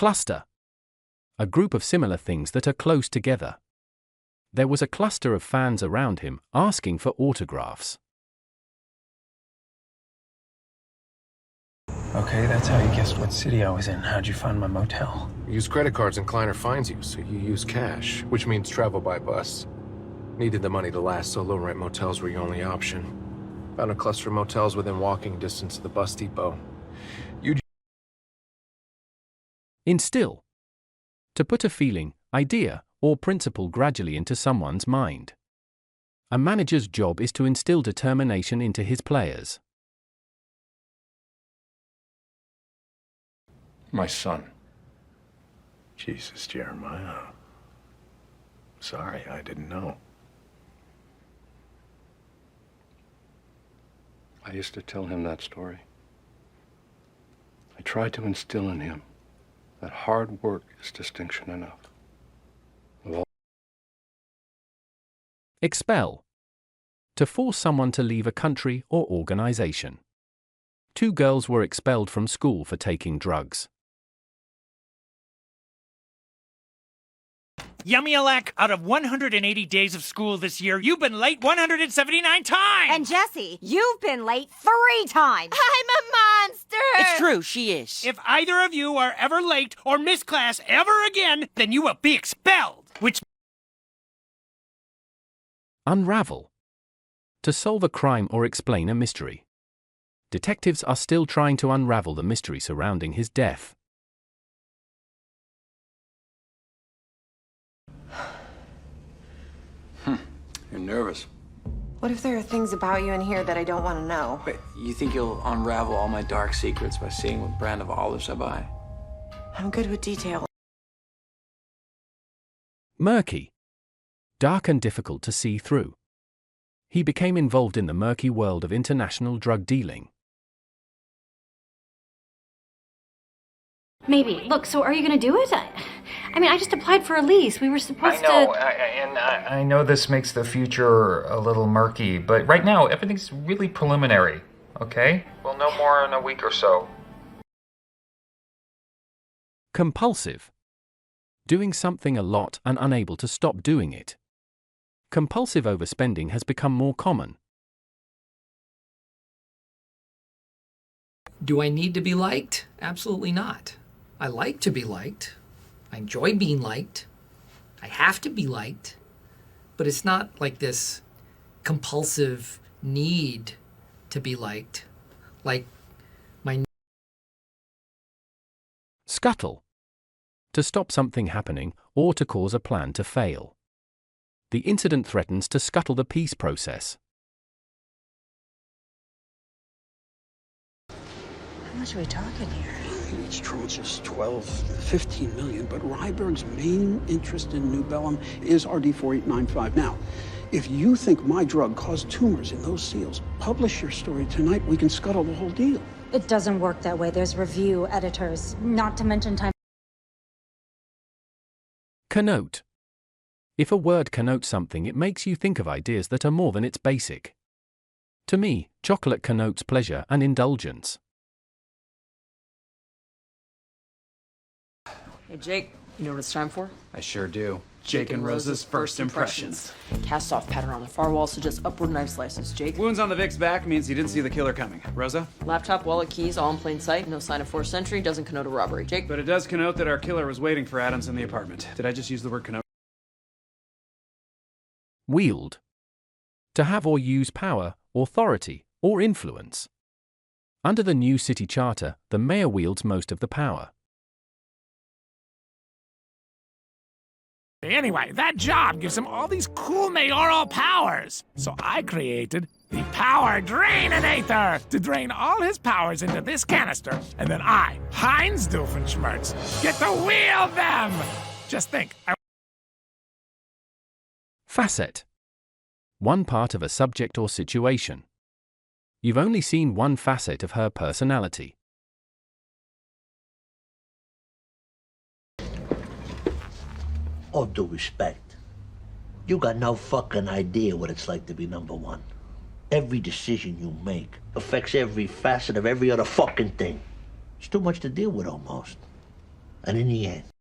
Cluster. A group of similar things that are close together. There was a cluster of fans around him, asking for autographs. Okay, that's how you guessed what city I was in. How'd you find my motel? You use credit cards and Kleiner finds you, so you use cash, which means travel by bus. Needed the money to last, so low-rent motels were your only option. Found a cluster of motels within walking distance of the bus depot. Instill. To put a feeling, idea, or principle gradually into someone's mind. A manager's job is to instill determination into his players. My son. Jesus, Jeremiah. Sorry, I didn't know. I used to tell him that story. I tried to instill in him that hard work is distinction enough. Expel. To force someone to leave a country or organization. 2 girls were expelled from school for taking drugs. Yummy-alak, out of 180 days of school this year, you've been late 179 times! And Jessie, you've been late 3 times! I'm a monster! It's true, she is. If either of you are ever late or miss class ever again, then you will be expelled! Which... Unravel. To solve a crime or explain a mystery. Detectives are still trying to unravel the mystery surrounding his death. You're nervous. What if there are things about you in here that I don't want to know? But you think you'll unravel all my dark secrets by seeing what brand of olives I buy? I'm good with detail. Murky. Dark and difficult to see through. He became involved in the murky world of international drug dealing. Maybe. Look, so are you going to do it? I mean, I just applied for a lease. We were supposed to... I know this makes the future a little murky, but right now, everything's really preliminary, okay? We'll know more in a week or so. Compulsive. Doing something a lot and unable to stop doing it. Compulsive overspending has become more common. Do I need to be liked? Absolutely not. I like to be liked. I enjoy being liked. I have to be liked. But it's not like this compulsive need to be liked. Like my... Scuttle. To stop something happening or to cause a plan to fail. The incident threatens to scuttle the peace process. How much are we talking here? Each tranche is 12, 15 million, but Ryberg's main interest in New Bellum is RD4895. Now, if you think my drug caused tumors in those seals, publish your story tonight. We can scuttle the whole deal. It doesn't work that way. There's review editors, not to mention time. Connote. If a word connotes something, it makes you think of ideas that are more than its basic. To me, chocolate connotes pleasure and indulgence. Hey, Jake, you know what it's time for? I sure do. Jake and Rose's first impressions. Cast-off pattern on the far wall suggests upward knife slices. Jake? Wounds on the Vic's back means he didn't see the killer coming. Rosa? Laptop, wallet, keys, all in plain sight. No sign of forced entry. Doesn't connote a robbery. Jake? But it does connote that our killer was waiting for Adams in the apartment. Did I just use the word connote? Wield. To have or use power, authority, or influence. Under the new city charter, the mayor wields most of the power. Anyway, that job gives him all these cool mayoral powers. So I created the Power Draininator to drain all his powers into this canister. And then I, Heinz Doofenshmirtz, get to wield them! Just think. Facet. One part of a subject or situation. You've only seen one facet of her personality. All due respect, you got no fucking idea what it's like to be number one. Every decision you make affects every facet of every other fucking thing. It's too much to deal with almost. And in the end,